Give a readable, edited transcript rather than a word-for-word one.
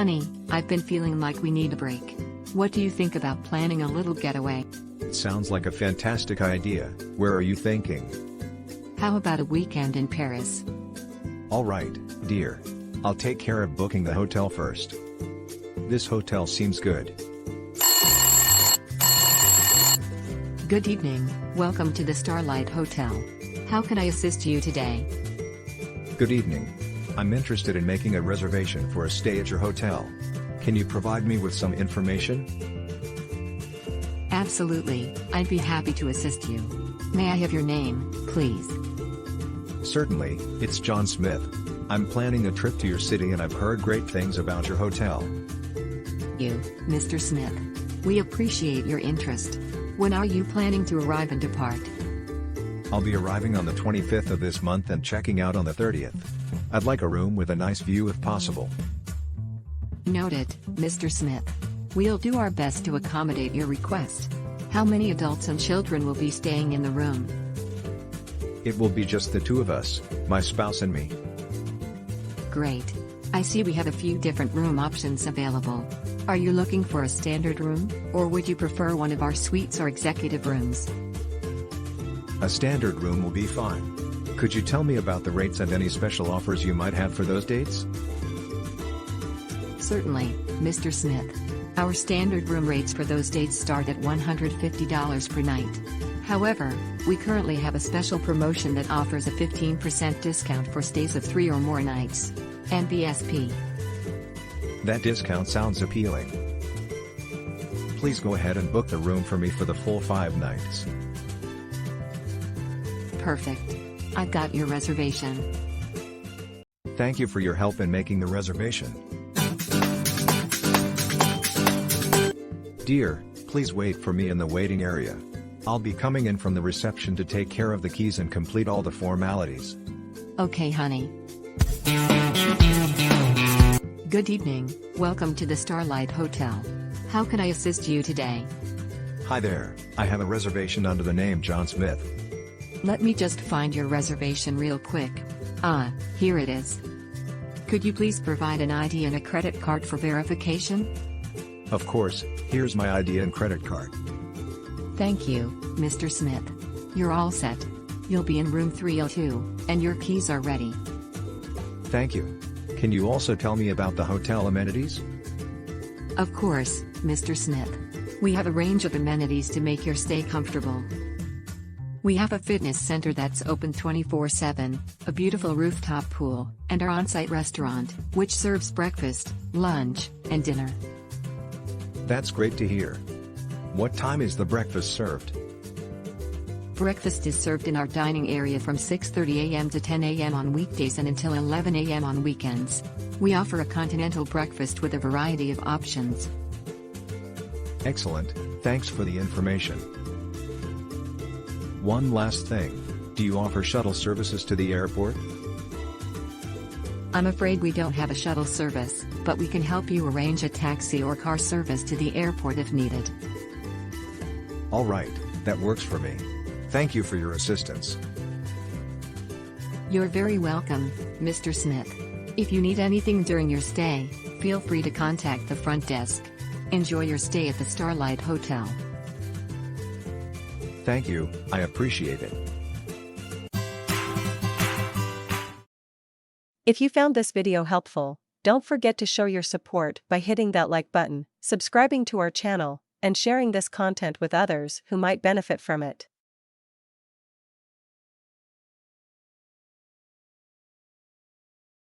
Honey, I've been feeling like we need a break. What do you think about planning a little getaway? Sounds like a fantastic idea. Where are you thinking? How about a weekend in Paris? All right, dear. I'll take care of booking the hotel first. This hotel seems good. Good evening, welcome to the Starlight Hotel. How can I assist you today? Good evening. I'm interested in making a reservation for a stay at your hotel. Can you provide me with some information? Absolutely, I'd be happy to assist you. May I have your name, please? Certainly, it's John Smith. I'm planning a trip to your city and I've heard great things about your hotel. You, Mr. Smith. We appreciate your interest. When are you planning to arrive and depart? I'll be arriving on the 25th of this month and checking out on the 30th. I'd like a room with a nice view if possible. Noted, Mr. Smith. We'll do our best to accommodate your request. How many adults and children will be staying in the room? It will be just the two of us, my spouse and me. Great. I see we have a few different room options available. Are you looking for a standard room, or would you prefer one of our suites or executive rooms? A standard room will be fine. Could you tell me about the rates and any special offers you might have for those dates? Certainly, Mr. Smith. Our standard room rates for those dates start at $150 per night. However, we currently have a special promotion that offers a 15% discount for stays of 3 or more nights. NBSP. That discount sounds appealing. Please go ahead and book the room for me for the full 5 nights. Perfect. I've got your reservation. Thank you for your help in making the reservation. Dear, please wait for me in the waiting area. I'll be coming in from the reception to take care of the keys and complete all the formalities. Okay, honey. Good evening, welcome to the Starlight Hotel. How can I assist you today? Hi there, I have a reservation under the name John Smith. Let me just find your reservation real quick. Ah, here it is. Could you please provide an ID and a credit card for verification? Of course, here's my ID and credit card. Thank you, Mr. Smith. You're all set. You'll be in room 302, and your keys are ready. Thank you. Can you also tell me about the hotel amenities? Of course, Mr. Smith. We have a range of amenities to make your stay comfortable. We have a fitness center that's open 24/7, a beautiful rooftop pool, and our on-site restaurant, which serves breakfast, lunch, and dinner. That's great to hear. What time is the breakfast served? Breakfast is served in our dining area from 6:30 a.m. to 10 a.m. on weekdays and until 11 a.m. on weekends. We offer a continental breakfast with a variety of options. Excellent, thanks for the information. One last thing, do you offer shuttle services to the airport? I'm afraid we don't have a shuttle service, but we can help you arrange a taxi or car service to the airport if needed. All right, that works for me. Thank you for your assistance. You're very welcome, Mr. Smith. If you need anything during your stay, feel free to contact the front desk. Enjoy your stay at the Starlight Hotel. Thank you, I appreciate it. If you found this video helpful, don't forget to show your support by hitting that like button, subscribing to our channel, and sharing this content with others who might benefit from it.